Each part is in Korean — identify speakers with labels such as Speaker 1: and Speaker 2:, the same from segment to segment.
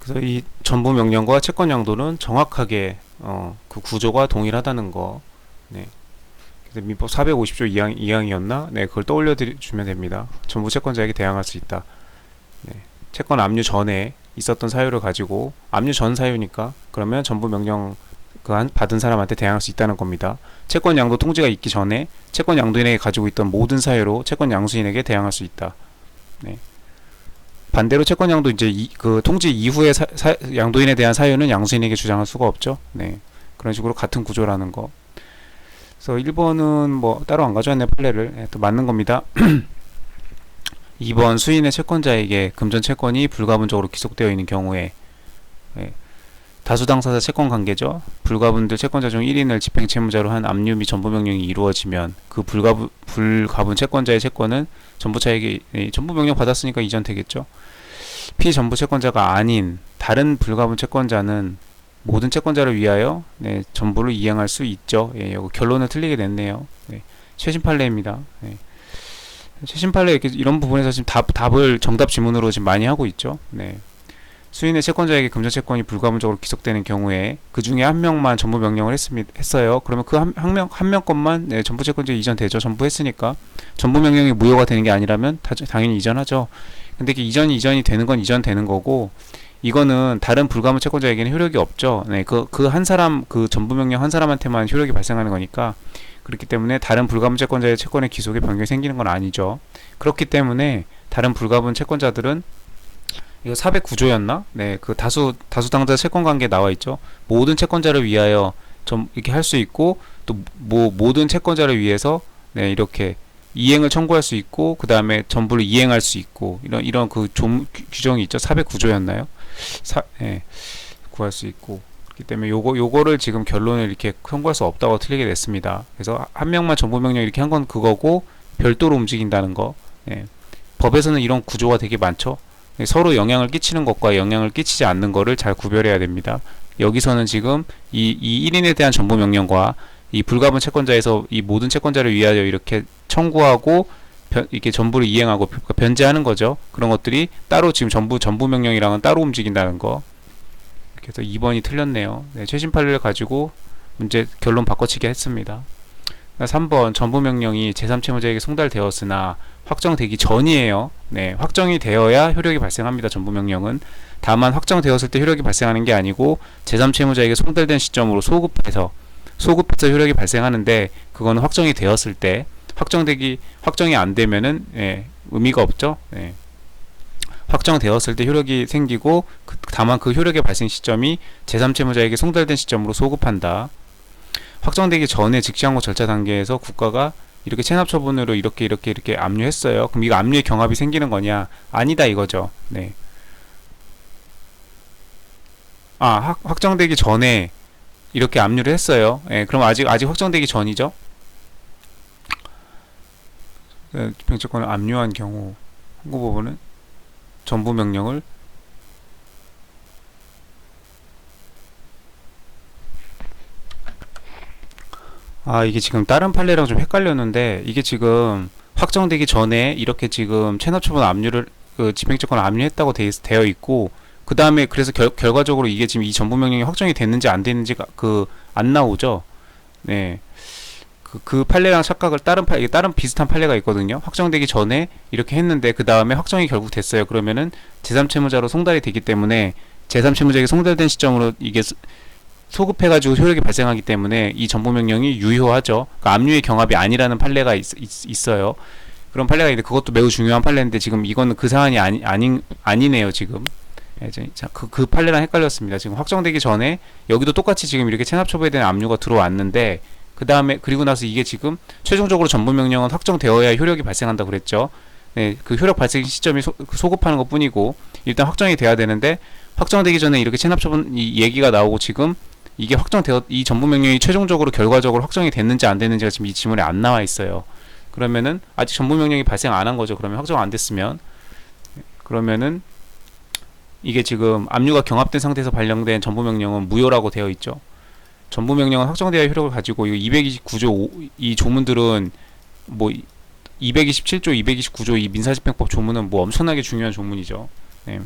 Speaker 1: 그래서 이 전부 명령과 채권 양도는 정확하게 그 구조가 동일하다는 거. 네. 그래서 민법 450조 2항이었나? 네, 그걸 떠올려 주면 됩니다. 전부 채권자에게 대항할 수 있다. 네. 채권 압류 전에 있었던 사유를 가지고 압류 전 사유니까 그러면 전부 명령 받은 사람한테 대항할 수 있다는 겁니다. 채권 양도 통지가 있기 전에 채권 양도인에게 가지고 있던 모든 사유로 채권 양수인에게 대항할 수 있다. 네. 반대로 채권 양도 이제 그 통지 이후에 양도인에 대한 사유는 양수인에게 주장할 수가 없죠. 네. 그런 식으로 같은 구조라는 거. 그래서 1번은 뭐 따로 안 가져왔네 판례를. 네, 또 맞는 겁니다. 2번 수인의 채권자에게 금전 채권이 불가분적으로 기속되어 있는 경우에 네. 다수 당사자 채권 관계죠. 불가분들 채권자 중 1인을 집행 채무자로 한 압류 및 전부 명령이 이루어지면 그 불가분 채권자의 채권은 전부차에게 전부 명령 받았으니까 이전 되겠죠. 피전부 채권자가 아닌 다른 불가분 채권자는 모든 채권자를 위하여 전부를 이행할 수 있죠. 예, 이거 결론을 틀리게 냈네요. 네, 최신 판례입니다. 네. 최신 판례 이런 부분에서 지금 답을 정답 지문으로 지금 많이 하고 있죠. 네. 수인의 채권자에게 금전 채권이 불가분적으로 기속되는 경우에 그 중에 한 명만 전부 명령을 했어요. 그러면 그 한 명 것만 전부 채권자에 이전되죠. 전부 했으니까 전부 명령이 무효가 되는 게 아니라면 당연히 이전하죠. 근데 이게 이전이 되는 건 이전되는 거고 이거는 다른 불가분 채권자에게는 효력이 없죠. 네, 그 한 사람 그 전부 명령 한 사람한테만 효력이 발생하는 거니까 그렇기 때문에 다른 불가분 채권자의 채권의 기속에 변경이 생기는 건 아니죠. 그렇기 때문에 다른 불가분 채권자들은 이거 409조였나? 네, 그 다수 당사자 채권 관계에 나와 있죠. 모든 채권자를 위하여 좀 이렇게 할 수 있고 또 모든 채권자를 위해서 네, 이렇게 이행을 청구할 수 있고 그 다음에 전부를 이행할 수 있고 이런 그 규정이 있죠. 409조였나요? 네, 구할 수 있고 그렇기 때문에 요거를 지금 결론을 이렇게 청구할 수 없다고 틀리게 냈습니다. 그래서 한 명만 전부 명령 이렇게 한 건 그거고 별도로 움직인다는 거. 네. 법에서는 이런 구조가 되게 많죠. 서로 영향을 끼치는 것과 영향을 끼치지 않는 것을 잘 구별해야 됩니다. 여기서는 지금 이 1인에 대한 전부 명령과 이 불가분 채권자에서 이 모든 채권자를 위하여 이렇게 청구하고 이렇게 전부를 이행하고 변제하는 거죠. 그런 것들이 따로 지금 전부 명령이랑은 따로 움직인다는 거. 그래서 2번이 틀렸네요. 네, 최신 판례를 가지고 문제 결론 바꿔치기 했습니다. 3번 전부 명령이 제3채무자에게 송달되었으나 확정되기 전이에요. 네, 확정이 되어야 효력이 발생합니다. 전부 명령은. 다만 확정되었을 때 효력이 발생하는 게 아니고 제3채무자에게 송달된 시점으로 소급해서 효력이 발생하는데 그거는 확정이 되었을 때 확정이 안 되면은 의미가 없죠. 확정되었을 때 효력이 생기고 다만 그 효력의 발생 시점이 제3채무자에게 송달된 시점으로 소급한다. 확정되기 전에 직시항고 절차 단계에서 국가가 이렇게 체납 처분으로 이렇게 압류했어요. 그럼 이거 압류의 경합이 생기는 거냐? 아니다 이거죠. 네. 확정되기 전에 이렇게 압류를 했어요. 그럼 아직 확정되기 전이죠. 집행채권을 압류한 경우 항고법원은 전부 명령을 이게 지금 다른 판례랑 좀 헷갈렸는데 이게 지금 확정되기 전에 이렇게 지금 체납처분 압류를 집행채권을 압류했다고 되어 있고 그 다음에 그래서 결과적으로 이게 지금 이 전부 명령이 확정이 됐는지 안 됐는지가 안 나오죠. 네. 그 판례랑 착각을 다른 비슷한 판례가 있거든요. 확정되기 전에 이렇게 했는데 그 다음에 확정이 결국 됐어요. 그러면은 제3채무자로 송달이 되기 때문에 제3채무자에게 송달된 시점으로 이게 소급해가지고 효력이 발생하기 때문에 이 전부명령이 유효하죠. 그러니까 압류의 경합이 아니라는 판례가 있어요. 그런 판례가 있는데 그것도 매우 중요한 판례인데 지금 이거는 그 사안이 아니네요. 지금 그 판례랑 헷갈렸습니다. 지금 확정되기 전에 여기도 똑같이 지금 이렇게 체납처분에 대한 압류가 들어왔는데 그 다음에 그리고 나서 이게 지금 최종적으로 전부명령은 확정되어야 효력이 발생한다 그랬죠. 네, 그 효력 발생 시점이 소급하는 것 뿐이고 일단 확정이 돼야 되는데 확정되기 전에 이렇게 체납처분 얘기가 나오고 지금 이게 이 전부명령이 최종적으로 결과적으로 확정이 됐는지 안 됐는지가 지금 이 지문에 안 나와 있어요. 그러면은 아직 전부명령이 발생 안 한 거죠. 그러면 확정 안 됐으면 그러면은 이게 지금 압류가 경합된 상태에서 발령된 전부명령은 무효라고 되어 있죠. 전부명령은 확정되어야 효력을 가지고 이 229조 이 조문들은 뭐 227조, 229조 이 민사집행법 조문은 뭐 엄청나게 중요한 조문이죠. 네.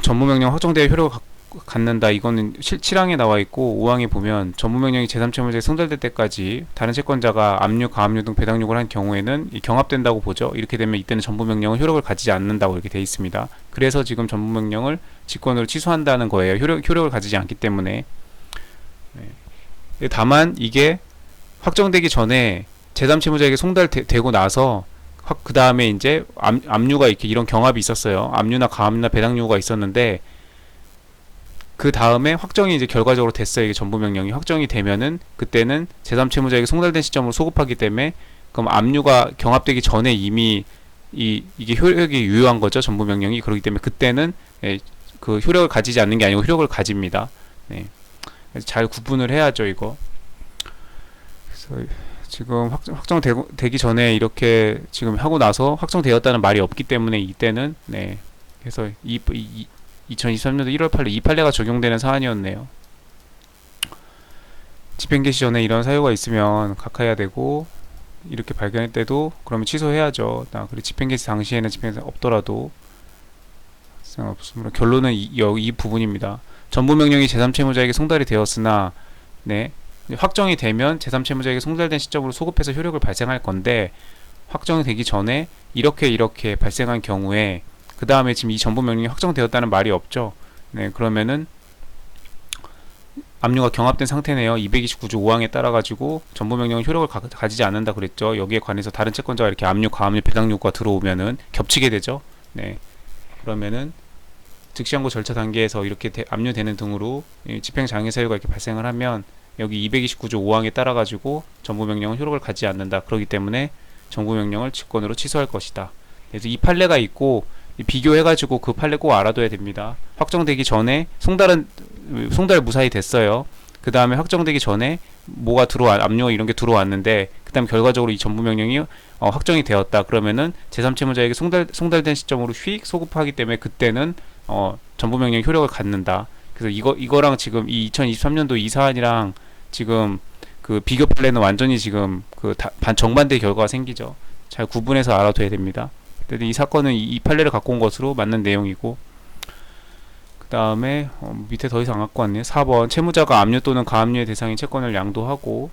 Speaker 1: 전부명령 확정되어 효력을 갖는다. 이거는 7항에 나와 있고 5항에 보면 전부명령이 제3채무자에 송달될 때까지 다른 채권자가 압류, 가압류 등 배당요구를 한 경우에는 경합된다고 보죠. 이렇게 되면 이때는 전부명령은 효력을 가지지 않는다고 이렇게 돼 있습니다. 그래서 지금 전부명령을 직권으로 취소한다는 거예요. 효력을 가지지 않기 때문에. 네. 다만 이게 확정되기 전에 제3채무자에게 송달되고 나서 그 다음에 이제 압류가 이렇게 이런 경합이 있었어요. 압류나 가압류나 배당요구가 있었는데 그 다음에 확정이 이제 결과적으로 됐어요. 이게 전부명령이 확정이 되면은 그때는 제3채무자에게 송달된 시점으로 소급하기 때문에 그럼 압류가 경합되기 전에 이미 이게 효력이 유효한 거죠. 전부명령이. 그렇기 때문에 그때는 그 효력을 가지지 않는 게 아니고 효력을 가집니다. 네. 그래서 잘 구분을 해야죠, 이거. 그래서 지금 확정되기 전에 이렇게 지금 하고 나서 확정되었다는 말이 없기 때문에 이때는 네. 그래서 2023년도 1월 8일 이 판례가 적용되는 사안이었네요. 집행 개시 전에 이런 사유가 있으면 각하해야 되고 이렇게 발견할 때도 그러면 취소해야죠. 그리고 집행 개시 당시에는 집행이 없더라도 없습니다. 결론은 이 부분입니다. 전부명령이 제3채무자에게 송달이 되었으나 네, 확정이 되면 제3채무자에게 송달된 시점으로 소급해서 효력을 발생할 건데 확정이 되기 전에 이렇게 발생한 경우에 그 다음에 지금 이 전부명령이 확정되었다는 말이 없죠. 네, 그러면은 압류가 경합된 상태네요. 229조 5항에 따라 가지고 전부명령은 효력을 가지지 않는다 그랬죠. 여기에 관해서 다른 채권자가 이렇게 압류, 가압류, 배당 요구가 들어오면은 겹치게 되죠. 네, 그러면은 즉시항고 절차 단계에서 이렇게 압류되는 등으로 집행 장애 사유가 이렇게 발생을 하면 여기 229조 5항에 따라 가지고 전부명령은 효력을 가지지 않는다. 그렇기 때문에 전부명령을 직권으로 취소할 것이다. 그래서 이 판례가 있고 비교해가지고 그 판례 꼭 알아둬야 됩니다. 확정되기 전에 송달 무사히 됐어요. 그 다음에 확정되기 전에 뭐가 압류 이런 게 들어왔는데 그 다음 결과적으로 이 전부명령이 확정이 되었다. 그러면은 제3채무자에게 송달된 시점으로 휙 소급하기 때문에 그때는 전부명령 효력을 갖는다. 그래서 이거랑 지금 이 2023년도 이 사안이랑 지금 그 비교 판례는 완전히 지금 그 정반대 결과가 생기죠. 잘 구분해서 알아둬야 됩니다. 이 사건은 이 판례를 갖고 온 것으로 맞는 내용이고 그 다음에 밑에 더 이상 안 갖고 왔네요. 4번 채무자가 압류 또는 가압류의 대상인 채권을 양도하고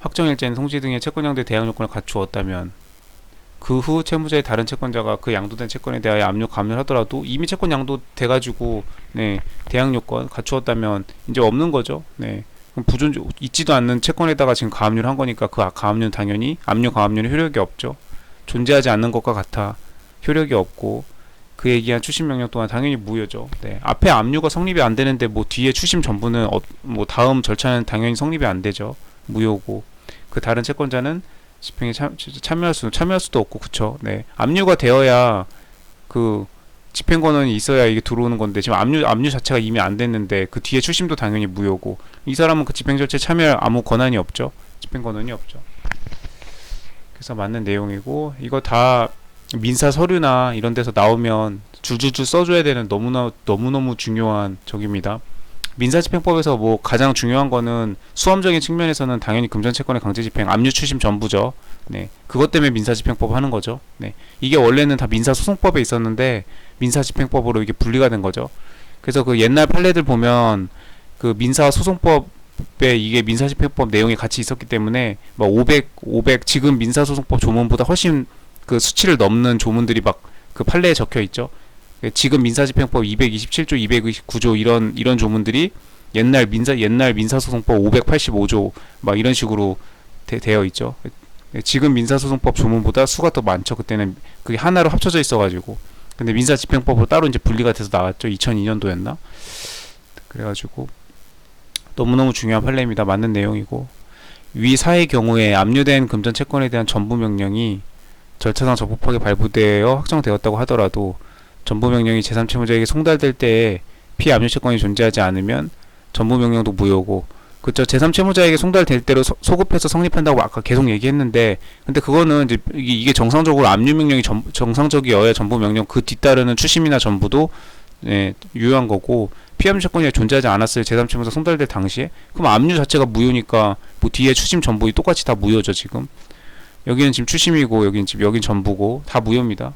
Speaker 1: 확정일자인 송지 등의 채권양도의 대항 요건을 갖추었다면 그 후 채무자의 다른 채권자가 그 양도된 채권에 대하여 압류, 가압류를 하더라도 이미 채권 양도 돼가지고 네, 대항 요건 갖추었다면 이제 없는 거죠. 네. 그럼 있지도 않는 채권에다가 지금 가압류를 한 거니까 그 가압류는 당연히 압류, 가압류는 효력이 없죠. 존재하지 않는 것과 같아 효력이 없고 그 얘기한 추심 명령 또한 당연히 무효죠. 네. 앞에 압류가 성립이 안 되는데 뭐 뒤에 추심 전부는 뭐 다음 절차는 당연히 성립이 안 되죠. 무효고 그 다른 채권자는 집행에 참여할 수도 없고 그쵸. 네. 압류가 되어야 그 집행 권한이 있어야 이게 들어오는 건데 지금 압류 자체가 이미 안 됐는데 그 뒤에 추심도 당연히 무효고 이 사람은 그 집행 절차에 참여할 아무 권한이 없죠. 집행 권한이 없죠. 그래서 맞는 내용이고 이거 다 민사 서류나 이런 데서 나오면 줄줄줄 써줘야 되는 너무너무 중요한 적입니다. 민사집행법에서 뭐 가장 중요한 거는 수험적인 측면에서는 당연히 금전채권의 강제집행, 압류 추심 전부죠. 네, 그것 때문에 민사집행법 하는 거죠. 네, 이게 원래는 다 민사소송법에 있었는데 민사집행법으로 이게 분리가 된 거죠. 그래서 그 옛날 판례들 보면 그 민사소송법에 이게 민사집행법 내용이 같이 있었기 때문에 막 500 지금 민사소송법 조문보다 훨씬 그 수치를 넘는 조문들이 막 그 판례에 적혀 있죠. 지금 민사집행법 227조, 229조 이런 조문들이 옛날 민사소송법 585조 막 이런 식으로 되어 있죠. 지금 민사소송법 조문보다 수가 더 많죠. 그때는 그게 하나로 합쳐져 있어가지고. 근데 민사집행법으로 따로 이제 분리가 돼서 나왔죠. 2002년도였나? 그래가지고 너무너무 중요한 판례입니다. 맞는 내용이고 위 사의 경우에 압류된 금전 채권에 대한 전부 명령이 절차상 적법하게 발부되어 확정되었다고 하더라도 전부명령이 제3채무자에게 송달될 때에 피압류 채권이 존재하지 않으면 전부명령도 무효고 그쵸. 제3채무자에게 송달될 대로 소급해서 성립한다고 아까 계속 얘기했는데 근데 그거는 이제 이게 정상적으로 압류명령이 정상적이어야 전부명령 그 뒤따르는 추심이나 전부도 네, 유효한 거고 피압류 채권이 존재하지 않았어요. 제3채무자 송달될 당시에 그럼 압류 자체가 무효니까 뭐 뒤에 추심 전부 똑같이 다 무효죠. 지금 여기는 지금 추심이고 여긴 전부고 다 무효입니다.